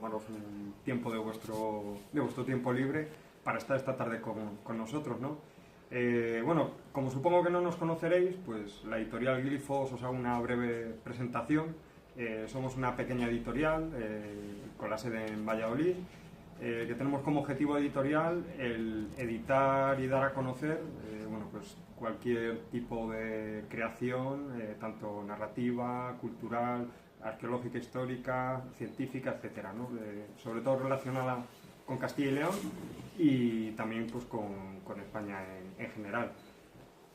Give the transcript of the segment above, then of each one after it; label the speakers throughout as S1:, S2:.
S1: tomaros un tiempo de vuestro tiempo libre para estar esta tarde con nosotros, ¿no? Bueno, como supongo que no nos conoceréis, pues la editorial Glifos os hago una breve presentación. Somos una pequeña editorial con la sede en Valladolid, que tenemos como objetivo editorial el editar y dar a conocer bueno, pues cualquier tipo de creación, tanto narrativa, cultural, arqueológica, histórica, científica, etcétera, ¿no? Sobre todo relacionada con Castilla y León y también pues, con España en general.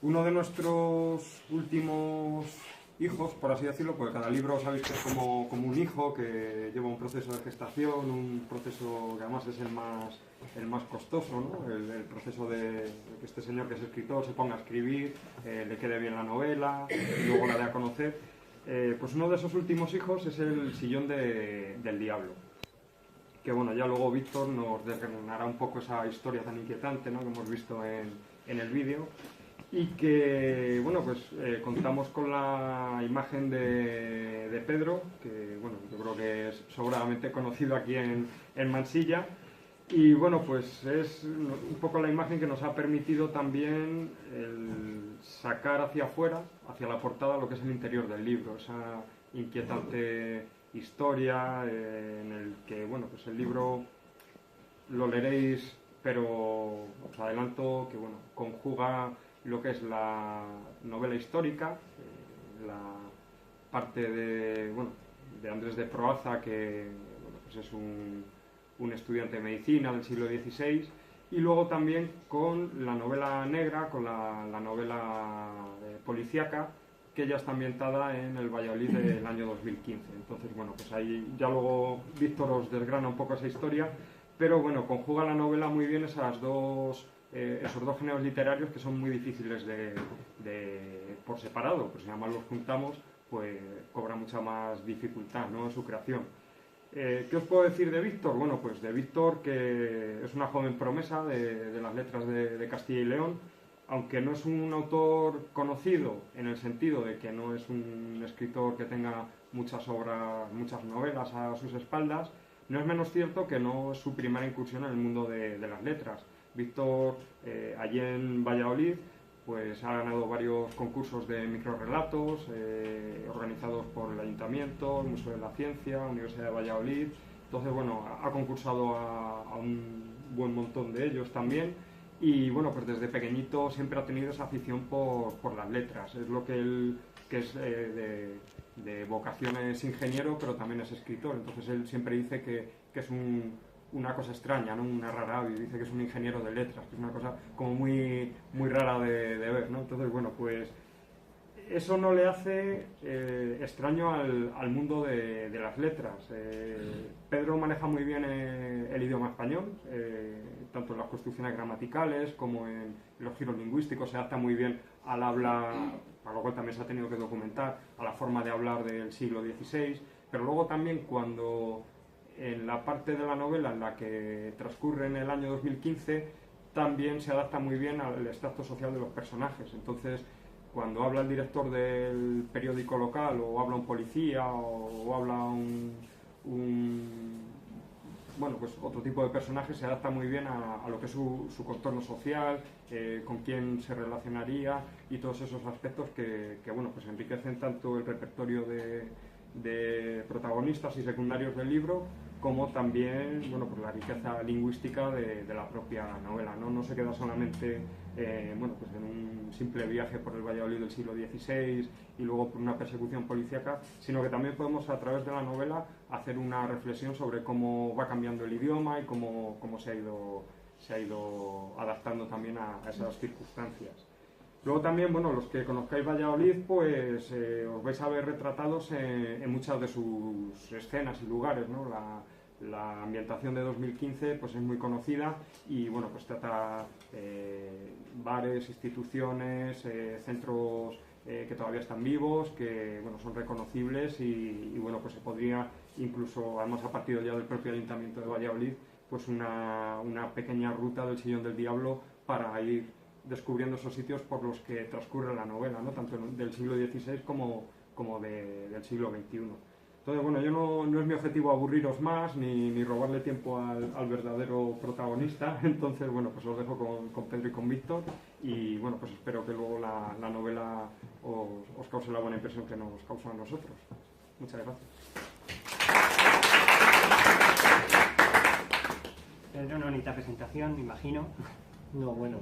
S1: Uno de nuestros últimos hijos, por así decirlo, porque cada libro sabéis que es como un hijo que lleva un proceso de gestación, un proceso que además es el más costoso, ¿no? El proceso de que este señor que es escritor se ponga a escribir, le quede bien la novela y luego la dé a conocer. Pues uno de esos últimos hijos es El sillón del diablo, que bueno, ya luego Víctor nos desgranará un poco esa historia tan inquietante, ¿no? Que hemos visto en el vídeo. Y que, bueno, pues contamos con la imagen de Pedro, que, bueno, yo creo que es sobradamente conocido aquí en Mansilla. Y, bueno, pues es un poco la imagen que nos ha permitido también el sacar hacia afuera, hacia la portada, lo que es el interior del libro, esa inquietante historia en el que, bueno, pues el libro lo leeréis, pero os adelanto que, bueno, conjuga lo que es la novela histórica, la parte de Andrés de Proaza, que bueno, pues es un estudiante de medicina del siglo XVI, y luego también con la novela negra, con la novela policíaca, que ya está ambientada en el Valladolid del año 2015. Entonces, bueno, pues ahí ya luego Víctor os desgrana un poco esa historia, pero bueno, conjuga la novela muy bien esos dos géneros literarios que son muy difíciles por separado, pues si además los juntamos, pues cobra mucha más dificultad, ¿no?, en su creación. ¿Qué os puedo decir de Víctor? Bueno, pues de Víctor, que es una joven promesa de las letras de Castilla y León, aunque no es un autor conocido en el sentido de que no es un escritor que tenga muchas obras, muchas novelas a sus espaldas, no es menos cierto que no es su primera incursión en el mundo de las letras. Víctor, allí en Valladolid, pues ha ganado varios concursos de microrrelatos organizados por el Ayuntamiento, el Museo de la Ciencia, la Universidad de Valladolid. Entonces, bueno, ha concursado a un buen montón de ellos también. Y bueno, pues desde pequeñito siempre ha tenido esa afición por las letras. Es lo que él, que es de vocación es ingeniero, pero también es escritor. Entonces él siempre dice que es una cosa extraña, ¿no?, una rara avis. Dice que es un ingeniero de letras, que es una cosa como muy, muy rara de ver, ¿no? Entonces, bueno, pues eso no le hace extraño al mundo de las letras. Pedro maneja muy bien el idioma español, tanto en las construcciones gramaticales como en los giros lingüísticos. Se adapta muy bien al habla, para lo cual también se ha tenido que documentar, a la forma de hablar del siglo XVI, pero luego también cuando en la parte de la novela en la que transcurre en el año 2015, también se adapta muy bien al extracto social de los personajes. Entonces, cuando habla el director del periódico local, o habla un policía, o habla bueno, pues otro tipo de personaje, se adapta muy bien a lo que es su contorno social, con quién se relacionaría y todos esos aspectos que bueno, pues enriquecen tanto el repertorio de protagonistas y secundarios del libro, como también, bueno, pues la riqueza lingüística de la propia novela, ¿no? No se queda solamente bueno, pues en un simple viaje por el Valladolid del siglo XVI y luego por una persecución policíaca, sino que también podemos, a través de la novela, hacer una reflexión sobre cómo va cambiando el idioma y cómo se ha ido adaptando también a esas circunstancias. Luego también, bueno, los que conozcáis Valladolid, pues os vais a ver retratados en muchas de sus escenas y lugares, ¿no? La ambientación de 2015 pues es muy conocida y, bueno, pues trata bares, instituciones, centros que todavía están vivos, que, bueno, son reconocibles y, bueno, pues se podría incluso, además a partir ya del propio Ayuntamiento de Valladolid, pues una pequeña ruta del Sillón del Diablo para ir descubriendo esos sitios por los que transcurre la novela, ¿no?, tanto del siglo XVI como del siglo XXI. Entonces, bueno, yo no es mi objetivo aburriros más ni robarle tiempo al verdadero protagonista. Entonces, bueno, pues os dejo con Pedro y con Víctor. Y bueno, pues espero que luego la novela os cause la buena impresión que nos causa a nosotros. Muchas gracias.
S2: Pedro, no necesita presentación, me imagino.
S3: No, bueno.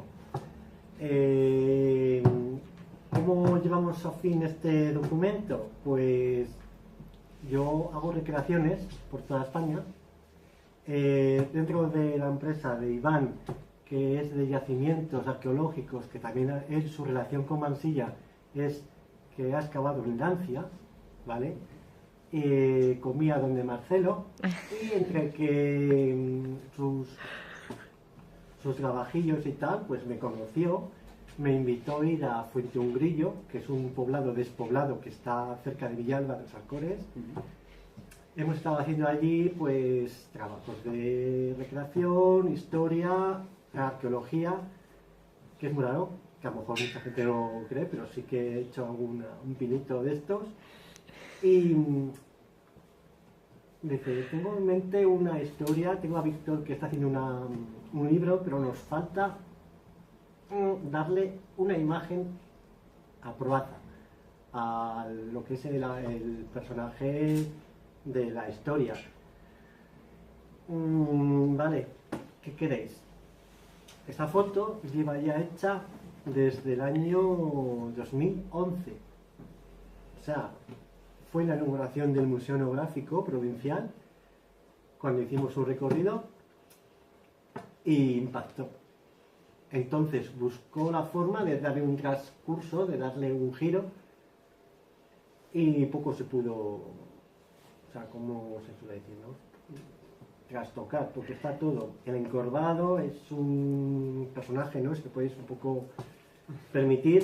S3: ¿Cómo llevamos a fin este documento? Pues yo hago recreaciones por toda España. Dentro de la empresa de Iván, que es de yacimientos arqueológicos, que también es su relación con Mansilla, es que ha excavado en Lancia, ¿vale? Comía donde Marcelo, y entre que sus trabajillos y tal, pues me conoció, me invitó a ir a Fuente Ungrillo, que es un poblado despoblado que está cerca de Villalba de los Alcores. Hemos estado haciendo allí pues trabajos de recreación, historia, arqueología, que es muy raro, que a lo mejor mucha gente no cree, pero sí que he hecho un pinito de estos. Y dice, tengo en mente una historia, tengo a Víctor que está haciendo un libro, pero nos falta darle una imagen a Proaza, a lo que es el personaje de la historia. Vale, ¿qué queréis? Esta foto lleva ya hecha desde el año 2011. O sea, fue la inauguración del Museo Etnográfico Provincial, cuando hicimos un recorrido, y impactó. Entonces buscó la forma de darle un transcurso, de darle un giro, y poco se pudo, o sea, como se suele decir, ¿no? Trastocar, porque está todo. El encorvado es un personaje, ¿no? Si te podéis un poco permitir.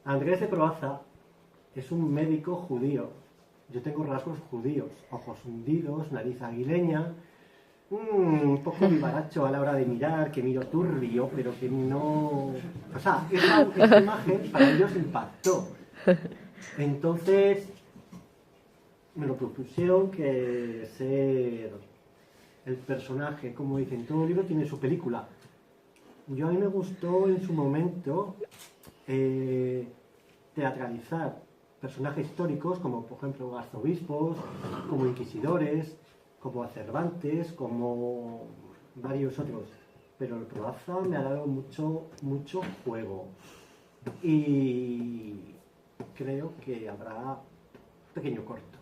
S3: Andrés de Proaza es un médico judío. Yo tengo rasgos judíos, ojos hundidos, nariz aguileña, un poco vivaracho a la hora de mirar, que miro turbio, pero que no... O sea, esa imagen para ellos impactó. Entonces me lo propusieron que ser el personaje, como dicen, todo libro tiene su película. Yo a mí me gustó en su momento teatralizar personajes históricos, como por ejemplo arzobispos, como inquisidores, como a Cervantes, como varios otros. Pero el Proaza me ha dado mucho juego. Y creo que habrá un pequeño corto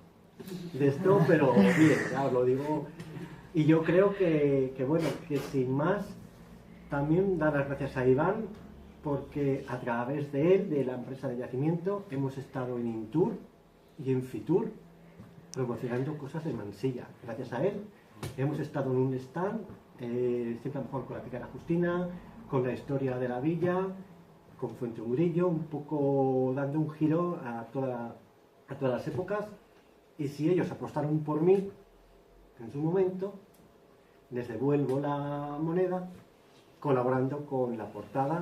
S3: de esto, pero bien, ya os lo digo. Y yo creo que bueno, que sin más, también dar las gracias a Iván, porque a través de él, de la empresa de yacimiento, hemos estado en Intur y en Fitur promocionando cosas de Mansilla. Gracias a él hemos estado en un stand, siempre a lo mejor con la Pícara Justina, con la historia de la villa, con Fuente Ungrillo, un poco dando un giro a todas las épocas. Y si ellos apostaron por mí en su momento, les devuelvo la moneda colaborando con la portada,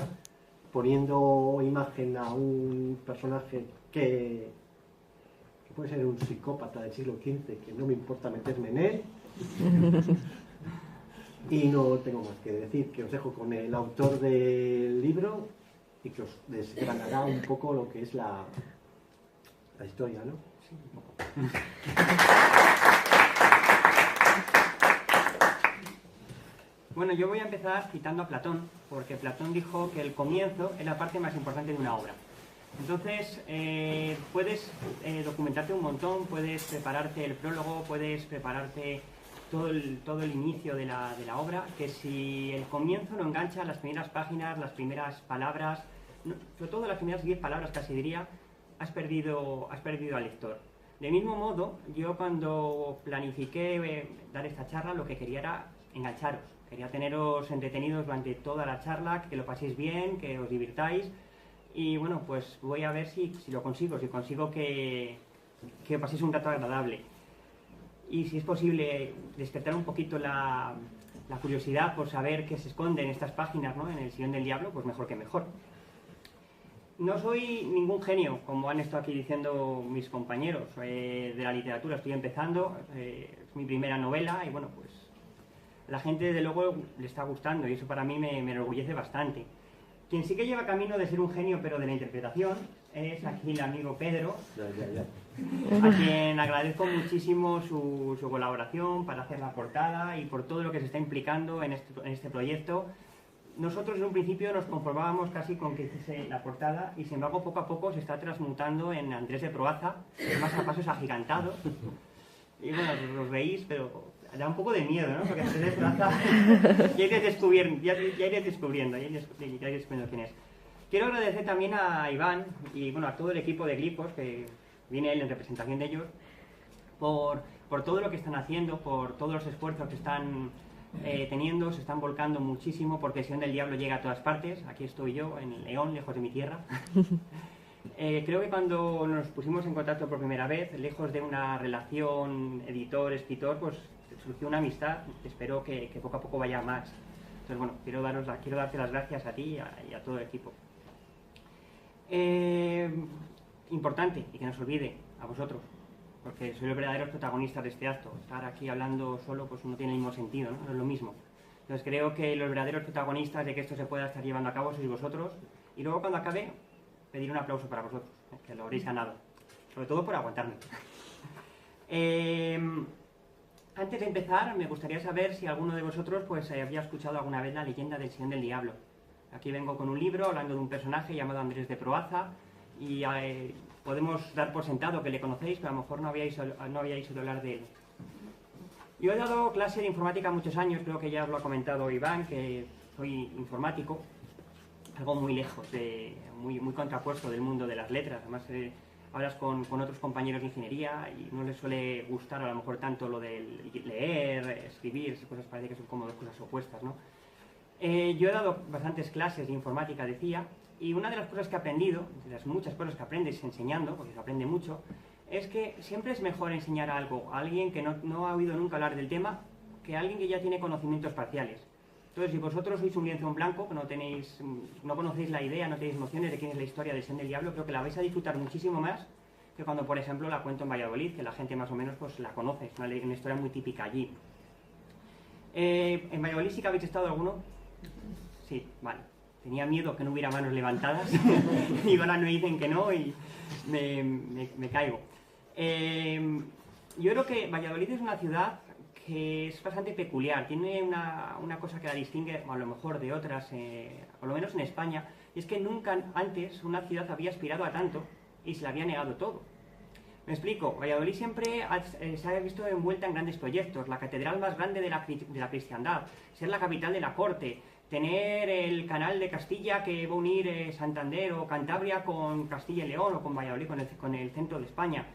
S3: poniendo imagen a un personaje que puede ser un psicópata del siglo XV, que no me importa meterme en él. Y no tengo más que decir, que os dejo con el autor del libro y que os desgranará un poco lo que es la historia, ¿no? Sí, un poco.
S2: Bueno, yo voy a empezar citando a Platón, porque Platón dijo que el comienzo es la parte más importante de una obra. Entonces, puedes documentarte un montón, puedes prepararte el prólogo, puedes prepararte todo el inicio de la obra, que si el comienzo no engancha, las primeras páginas, las primeras palabras, sobre todo las primeras 10 palabras casi diría, has perdido al lector. De mismo modo, yo cuando planifiqué dar esta charla, lo que quería era engancharos. Quería teneros entretenidos durante toda la charla, que lo paséis bien, que os divirtáis. Y bueno, pues voy a ver si lo consigo, si consigo que paséis un rato agradable. Y si es posible despertar un poquito la curiosidad por saber qué se esconde en estas páginas, ¿no? En el Sillón del Diablo, pues mejor que mejor. no soy ningún genio, como han estado aquí diciendo mis compañeros de la literatura. Estoy empezando, es mi primera novela y bueno, pues la gente desde luego le está gustando y eso para mí me enorgullece bastante. Quien sí que lleva camino de ser un genio pero de la interpretación es aquí el amigo Pedro, a quien agradezco muchísimo su colaboración para hacer la portada y por todo lo que se está implicando en este proyecto. Nosotros en un principio nos conformábamos casi con que hiciese la portada y sin embargo poco a poco se está transmutando en Andrés de Proaza, más a pasos agigantados. Y bueno, os veis, pero da un poco de miedo, ¿no? Porque Andrés de Proaza ya iréis descubriendo quién es. Quiero agradecer también a Iván y bueno, a todo el equipo de Glifos, que viene él en representación de ellos, por todo lo que están haciendo, por todos los esfuerzos que están teniendo, se están volcando muchísimo porque Sillón del Diablo llega a todas partes. Aquí estoy yo, en León, lejos de mi tierra. Creo que cuando nos pusimos en contacto por primera vez, lejos de una relación editor-escritor, pues surgió una amistad. Espero que poco a poco vaya a más. Entonces, bueno, quiero darte las gracias a ti y a todo el equipo. Importante, y que no se olvide, a vosotros, porque sois los verdaderos protagonistas de este acto. Estar aquí hablando solo pues no tiene el mismo sentido, ¿no? No es lo mismo. Entonces creo que los verdaderos protagonistas de que esto se pueda estar llevando a cabo sois vosotros. Y luego cuando acabe, pedir un aplauso para vosotros, que lo habréis ganado. Sobre todo por aguantarme. Antes de empezar, me gustaría saber si alguno de vosotros pues había escuchado alguna vez la leyenda del Sillón del Diablo. Aquí vengo con un libro hablando de un personaje llamado Andrés de Proaza y podemos dar por sentado que le conocéis, pero a lo mejor no habíais oído hablar de él. Yo he dado clase de informática muchos años, creo que ya os lo ha comentado Iván, que soy informático, algo muy lejos, muy contrapuesto del mundo de las letras. Además, hablas con otros compañeros de ingeniería y no les suele gustar a lo mejor tanto lo de leer, escribir, esas cosas parece que son como dos cosas opuestas, ¿no? Yo he dado bastantes clases de informática, decía, y una de las cosas que he aprendido, de las muchas cosas que aprendes enseñando, porque se aprende mucho, es que siempre es mejor enseñar algo a alguien que no ha oído nunca hablar del tema que a alguien que ya tiene conocimientos parciales. Entonces, si vosotros sois un lienzo en blanco, que no conocéis la idea, no tenéis nociones de quién es la historia del Sillón del Diablo, creo que la vais a disfrutar muchísimo más que cuando, por ejemplo, la cuento en Valladolid, que la gente más o menos pues la conoce, es una historia muy típica allí. ¿En Valladolid sí que habéis estado alguno? Sí, vale. Tenía miedo que no hubiera manos levantadas y ahora me dicen que no y me caigo. Yo creo que Valladolid es una ciudad que es bastante peculiar, tiene una cosa que la distingue a lo mejor de otras, por lo menos en España, y es que nunca antes una ciudad había aspirado a tanto y se le había negado todo. Me explico, Valladolid siempre se ha visto envuelta en grandes proyectos, la catedral más grande de la cristiandad, ser la capital de la corte, tener el canal de Castilla que va a unir Santander o Cantabria con Castilla y León o con Valladolid, con el centro de España.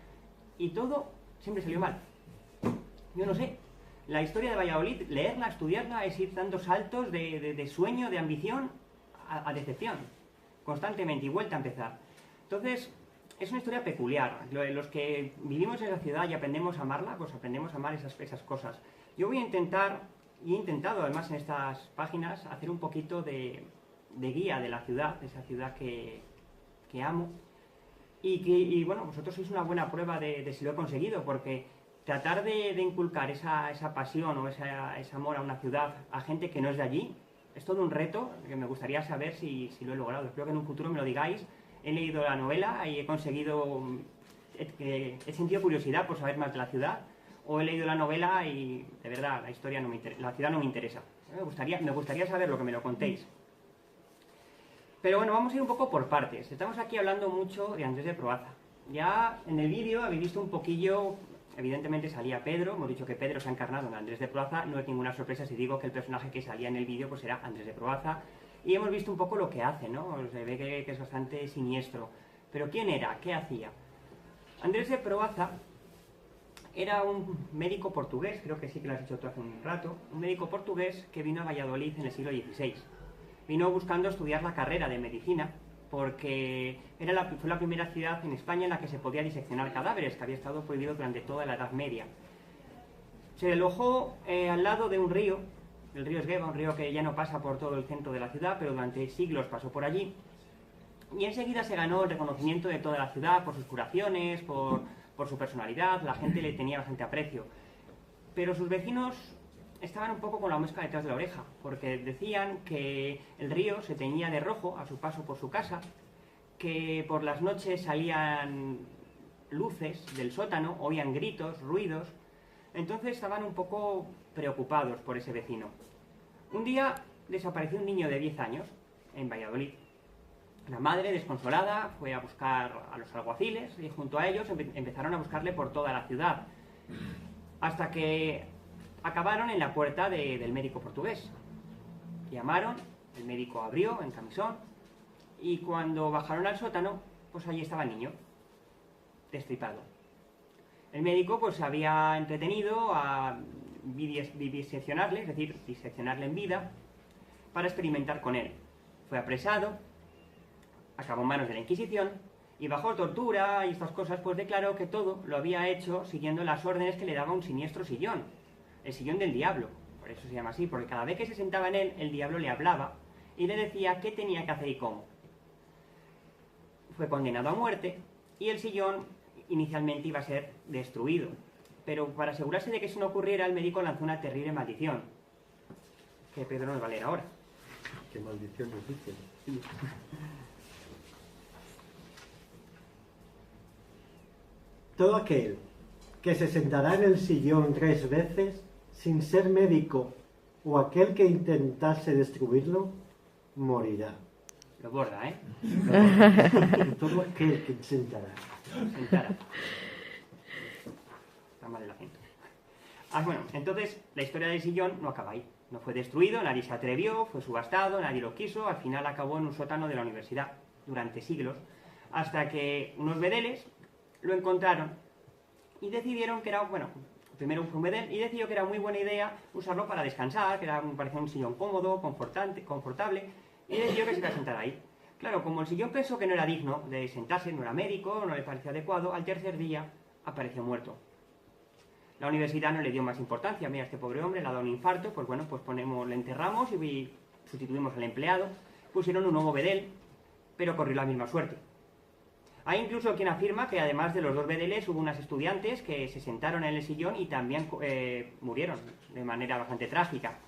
S2: Y todo siempre salió mal. Yo no sé. La historia de Valladolid, leerla, estudiarla, es ir dando saltos de sueño, de ambición a decepción. Constantemente, y vuelta a empezar. Entonces, es una historia peculiar. Los que vivimos en la ciudad y aprendemos a amarla, pues aprendemos a amar esas cosas. Yo voy a intentar, y he intentado además en estas páginas, hacer un poquito de guía de la ciudad, de esa ciudad que amo. Y bueno, vosotros sois una buena prueba de si lo he conseguido, porque tratar de inculcar esa pasión o ese amor a una ciudad a gente que no es de allí, es todo un reto que me gustaría saber si lo he logrado. Espero que en un futuro me lo digáis. He leído la novela y he conseguido, he sentido curiosidad por saber más de la ciudad, o he leído la novela y de verdad la historia la ciudad no me interesa. Me gustaría saber lo que me lo contéis. Pero bueno, vamos a ir un poco por partes. Estamos aquí hablando mucho de Andrés de Proaza. Ya en el vídeo habéis visto un poquillo, evidentemente salía Pedro, hemos dicho que Pedro se ha encarnado en Andrés de Proaza, no es ninguna sorpresa si digo que el personaje que salía en el vídeo pues era Andrés de Proaza, y hemos visto un poco lo que hace, ¿no? Se ve que es bastante siniestro. Pero ¿quién era? ¿Qué hacía? Andrés de Proaza era un médico portugués, creo que sí que lo has dicho tú hace un rato, un médico portugués que vino a Valladolid en el siglo XVI. Vino buscando estudiar la carrera de medicina, porque fue la primera ciudad en España en la que se podía diseccionar cadáveres, que había estado prohibido durante toda la Edad Media. Se alojó al lado de un río, el río Esgueva, un río que ya no pasa por todo el centro de la ciudad, pero durante siglos pasó por allí. y enseguida se ganó el reconocimiento de toda la ciudad por sus curaciones, por su personalidad. La gente le tenía bastante aprecio. Pero sus vecinos estaban un poco con la mosca detrás de la oreja, porque decían que el río se teñía de rojo a su paso por su casa, que por las noches salían luces del sótano, oían gritos, ruidos. Entonces estaban un poco preocupados por ese vecino. Un día desapareció un niño de 10 años en Valladolid. La madre, desconsolada, fue a buscar a los alguaciles y junto a ellos empezaron a buscarle por toda la ciudad, hasta que acabaron en la puerta del médico portugués. Llamaron, el médico abrió en camisón y cuando bajaron al sótano, pues allí estaba el niño, destripado. El médico pues se había entretenido a viviseccionarle, es decir, diseccionarle en vida, para experimentar con él. Fue apresado, acabó en manos de la Inquisición y bajo tortura y estas cosas pues declaró que todo lo había hecho siguiendo las órdenes que le daba un siniestro sillón, el sillón del diablo. Por eso se llama así, porque cada vez que se sentaba en él, el diablo le hablaba y le decía qué tenía que hacer y cómo. Fue condenado a muerte y el sillón inicialmente iba a ser destruido, pero para asegurarse de que eso no ocurriera, el médico lanzó una terrible maldición, que Pedro nos va a leer ahora.
S3: ¿Qué maldición nos dice? Todo aquel que se sentará en el sillón 3 veces, sin ser médico, o aquel que intentase destruirlo, morirá.
S2: Lo borda, ¿eh?
S3: Todo aquel que sentará.
S2: Sentara. Está mal el acento. Bueno, entonces la historia del sillón no acaba ahí. No fue destruido, nadie se atrevió, fue subastado, nadie lo quiso, al final acabó en un sótano de la universidad durante siglos, hasta que unos bedeles lo encontraron y decidieron que era, bueno, primero fue un bedel y decidió que era muy buena idea usarlo para descansar, que me parecía un sillón cómodo, confortable, y decidió que se iba a sentar ahí. Claro, como el sillón pensó que no era digno de sentarse, no era médico, no le parecía adecuado, al tercer día apareció muerto. La universidad no le dio más importancia. Mira, este pobre hombre le ha dado un infarto, pues bueno, pues le enterramos y sustituimos al empleado. Pusieron un nuevo bedel, pero corrió la misma suerte. Hay incluso quien afirma que además de los dos bedeles hubo unas estudiantes que se sentaron en el sillón y también murieron de manera bastante trágica.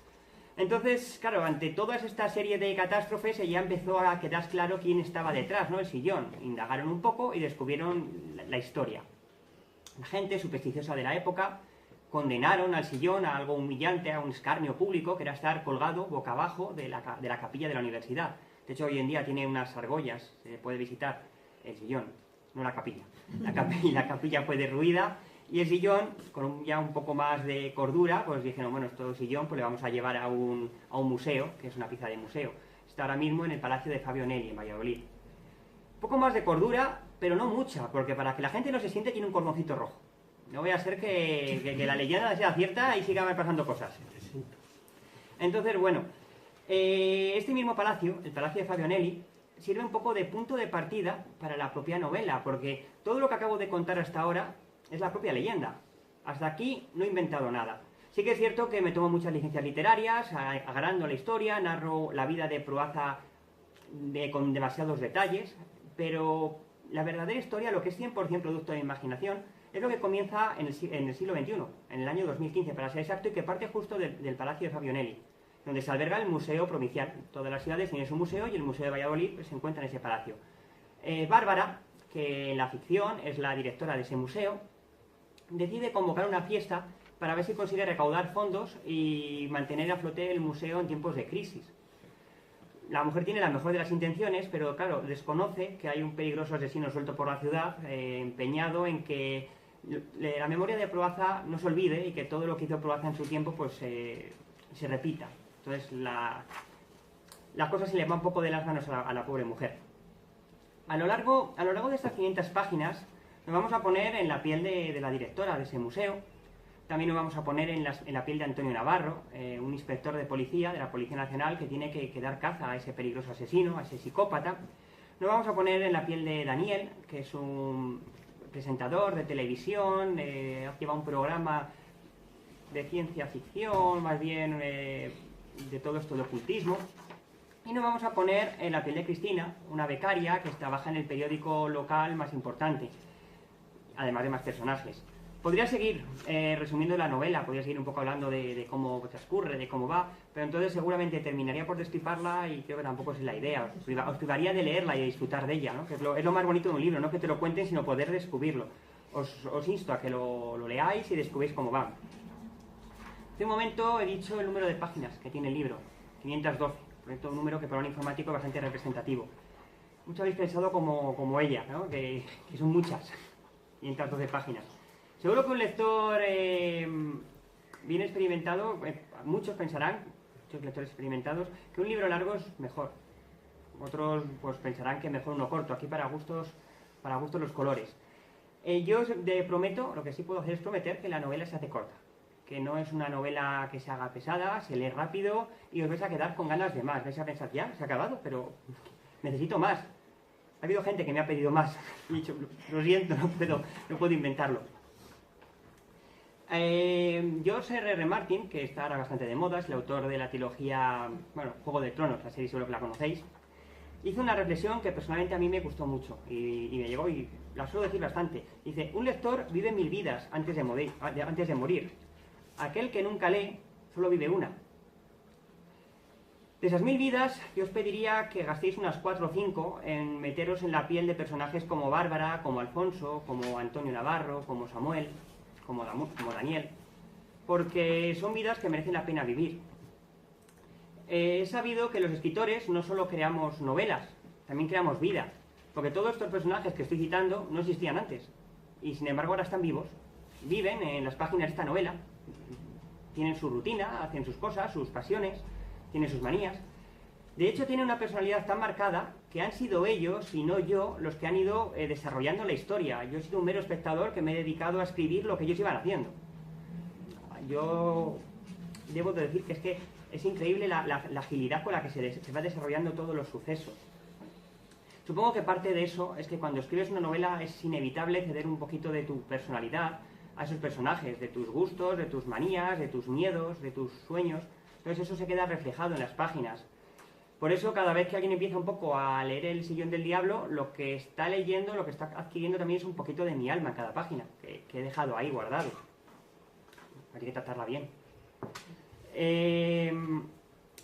S2: Entonces, claro, ante toda esta serie de catástrofes ya empezó a quedar claro quién estaba detrás, ¿no? El sillón. Indagaron un poco y descubrieron la historia. La gente supersticiosa de la época condenaron al sillón a algo humillante, a un escarnio público, que era estar colgado boca abajo de la capilla de la universidad. De hecho, hoy en día tiene unas argollas, se puede visitar el sillón, no la capilla. La capilla fue derruida y el sillón, con ya un poco más de cordura, pues dijeron, bueno, esto sillón pues le vamos a llevar a un museo, que es una pieza de museo. Está ahora mismo en el Palacio de Fabio Nelli, en Valladolid. Un poco más de cordura, pero no mucha, porque para que la gente no se siente tiene un cordoncito rojo. No voy a ser que la leyenda sea cierta y sigan pasando cosas. Entonces, bueno, este mismo palacio, el Palacio de Fabio Nelli, sirve un poco de punto de partida para la propia novela, porque todo lo que acabo de contar hasta ahora es la propia leyenda. Hasta aquí no he inventado nada. Sí que es cierto que me tomo muchas licencias literarias, agrando la historia, narro la vida de Proaza con demasiados detalles, pero la verdadera historia, lo que es 100% producto de imaginación, es lo que comienza en el siglo XXI, en el año 2015 para ser exacto, y que parte justo del Palacio de Fabio Nelli, donde se alberga el Museo Provincial. Todas las ciudades tienen su museo y el Museo de Valladolid pues, se encuentra en ese palacio. Bárbara, que en la ficción es la directora de ese museo, decide convocar una fiesta para ver si consigue recaudar fondos y mantener a flote el museo en tiempos de crisis. La mujer tiene la mejor de las intenciones, pero claro, desconoce que hay un peligroso asesino suelto por la ciudad, empeñado en que la memoria de Proaza no se olvide y que todo lo que hizo Proaza en su tiempo pues se repita. Entonces la cosa se le va un poco de las manos a la pobre mujer. A lo largo de estas 500 páginas nos vamos a poner en la piel de la directora de ese museo. También nos vamos a poner en la piel de Antonio Navarro, un inspector de policía, de la Policía Nacional, que tiene que dar caza a ese peligroso asesino, a ese psicópata. Nos vamos a poner en la piel de Daniel, que es un presentador de televisión, lleva un programa de ciencia ficción, más bien de todo esto de ocultismo. Y nos vamos a poner en la piel de Cristina, una becaria que trabaja en el periódico local más importante, además de más personajes. Podría seguir resumiendo la novela, podría seguir un poco hablando de cómo transcurre, de cómo va, pero entonces seguramente terminaría por destriparla y creo que tampoco es la idea. Os privaría de leerla y de disfrutar de ella, ¿no? Que es lo más bonito de un libro, no que te lo cuenten, sino poder descubrirlo. Os insto a que lo leáis y descubréis cómo va. Hace un momento he dicho el número de páginas que tiene el libro, 512, por cierto, un número que para un informático es bastante representativo. Muchos habéis pensado como ella, ¿no? que son muchas, 512 páginas. Seguro que un lector bien experimentado, muchos pensarán, muchos lectores experimentados, que un libro largo es mejor. Otros pues pensarán que mejor uno corto. Aquí para gustos los colores. Yo prometo, lo que sí puedo hacer es prometer que la novela se hace corta. Que no es una novela que se haga pesada, se lee rápido y os vais a quedar con ganas de más. Vais a pensar, ya, se ha acabado, pero necesito más. Ha habido gente que me ha pedido más. He dicho, lo siento, no puedo inventarlo. George R.R. Martin, que está ahora bastante de moda, es el autor de la trilogía, bueno, Juego de Tronos, la serie seguro que la conocéis, hizo una reflexión que personalmente a mí me gustó mucho y me llegó y la suelo decir bastante. Dice, un lector vive 1000 vidas antes de morir. Aquel que nunca lee, solo vive una. De esas 1000 vidas, yo os pediría que gastéis unas 4 o 5 en meteros en la piel de personajes como Bárbara, como Alfonso, como Antonio Navarro, como Samuel, como Daniel, porque son vidas que merecen la pena vivir. He sabido que los escritores no solo creamos novelas, también creamos vida, porque todos estos personajes que estoy citando no existían antes, y sin embargo ahora están vivos, viven en las páginas de esta novela, tienen su rutina, hacen sus cosas, sus pasiones, tienen sus manías. De hecho, tienen una personalidad tan marcada que han sido ellos y no yo los que han ido desarrollando la historia. Yo he sido un mero espectador que me he dedicado a escribir lo que ellos iban haciendo. Yo debo de decir que es increíble la agilidad con la que se va desarrollando todos los sucesos. Supongo que parte de eso es que cuando escribes una novela es inevitable ceder un poquito de tu personalidad a esos personajes, de tus gustos, de tus manías, de tus miedos, de tus sueños. Entonces eso se queda reflejado en las páginas. Por eso, cada vez que alguien empieza un poco a leer El Sillón del Diablo, lo que está leyendo, lo que está adquiriendo también es un poquito de mi alma en cada página, que he dejado ahí guardado. Hay que tratarla bien.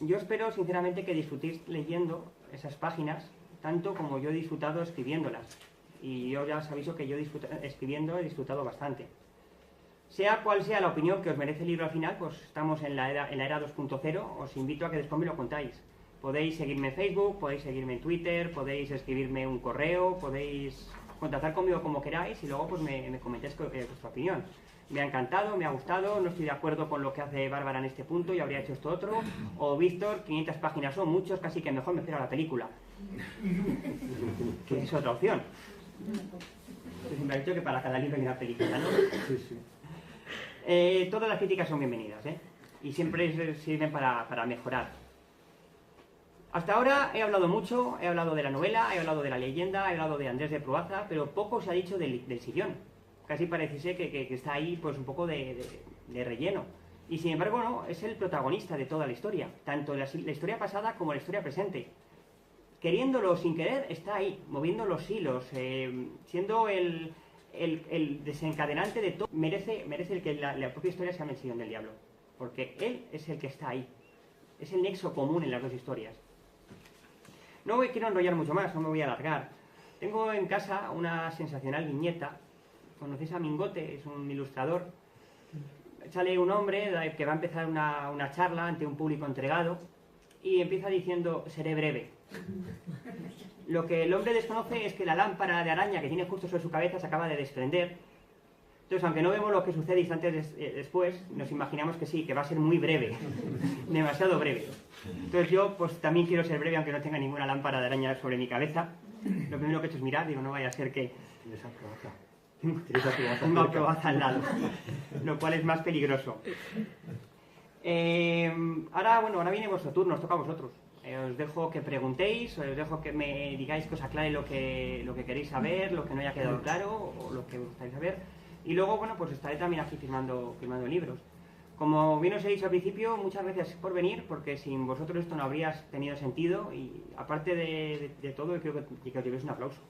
S2: Yo espero, sinceramente, que disfrutéis leyendo esas páginas, tanto como yo he disfrutado escribiéndolas. Y yo ya os aviso que yo escribiendo he disfrutado bastante. Sea cual sea la opinión que os merece el libro al final, pues estamos en la era 2.0, os invito a que después me lo contáis. Podéis seguirme en Facebook, podéis seguirme en Twitter, podéis escribirme un correo, podéis contactar conmigo como queráis y luego pues me comentéis vuestra opinión. Me ha encantado, me ha gustado, no estoy de acuerdo con lo que hace Bárbara en este punto y habría hecho esto otro. O Víctor, 500 páginas son muchos, casi que mejor me espero a la película. Que es otra opción. Siempre he dicho que para cada libro hay una película, ¿no?
S3: Sí, sí.
S2: Todas las críticas son bienvenidas, ¿eh? Y siempre sirven para mejorar. Hasta ahora he hablado mucho, he hablado de la novela, he hablado de la leyenda, he hablado de Andrés de Proaza, pero poco se ha dicho del sillón. Casi parece que está ahí pues un poco de relleno. Y sin embargo, no, es el protagonista de toda la historia, tanto la historia pasada como la historia presente. Queriéndolo o sin querer, está ahí, moviendo los hilos, siendo el desencadenante de todo. Merece el que la propia historia se llame El Sillón del Diablo, porque él es el que está ahí. Es el nexo común en las dos historias. No quiero enrollar mucho más, no me voy a alargar. Tengo en casa una sensacional viñeta. ¿Conocéis a Mingote? Es un ilustrador. Sale un hombre que va a empezar una charla ante un público entregado y empieza diciendo, seré breve. Lo que el hombre desconoce es que la lámpara de araña que tiene justo sobre su cabeza se acaba de desprender. Entonces, aunque no vemos lo que sucede instantes después, nos imaginamos que sí, que va a ser muy breve, demasiado breve. Entonces yo pues también quiero ser breve, aunque no tenga ninguna lámpara de araña sobre mi cabeza. Lo primero que he hecho es mirar, digo, no vaya a ser que... Una proaza al lado, lo cual es más peligroso. Ahora viene vuestro turno, os toca a vosotros. Os dejo que preguntéis, os dejo que me digáis que os aclare lo que queréis saber, lo que no haya quedado claro, o lo que os gustaría saber. Y luego, bueno, pues estaré también aquí firmando libros. Como bien os he dicho al principio, muchas gracias por venir, porque sin vosotros esto no habría tenido sentido y aparte de todo, creo que os llevéis un aplauso.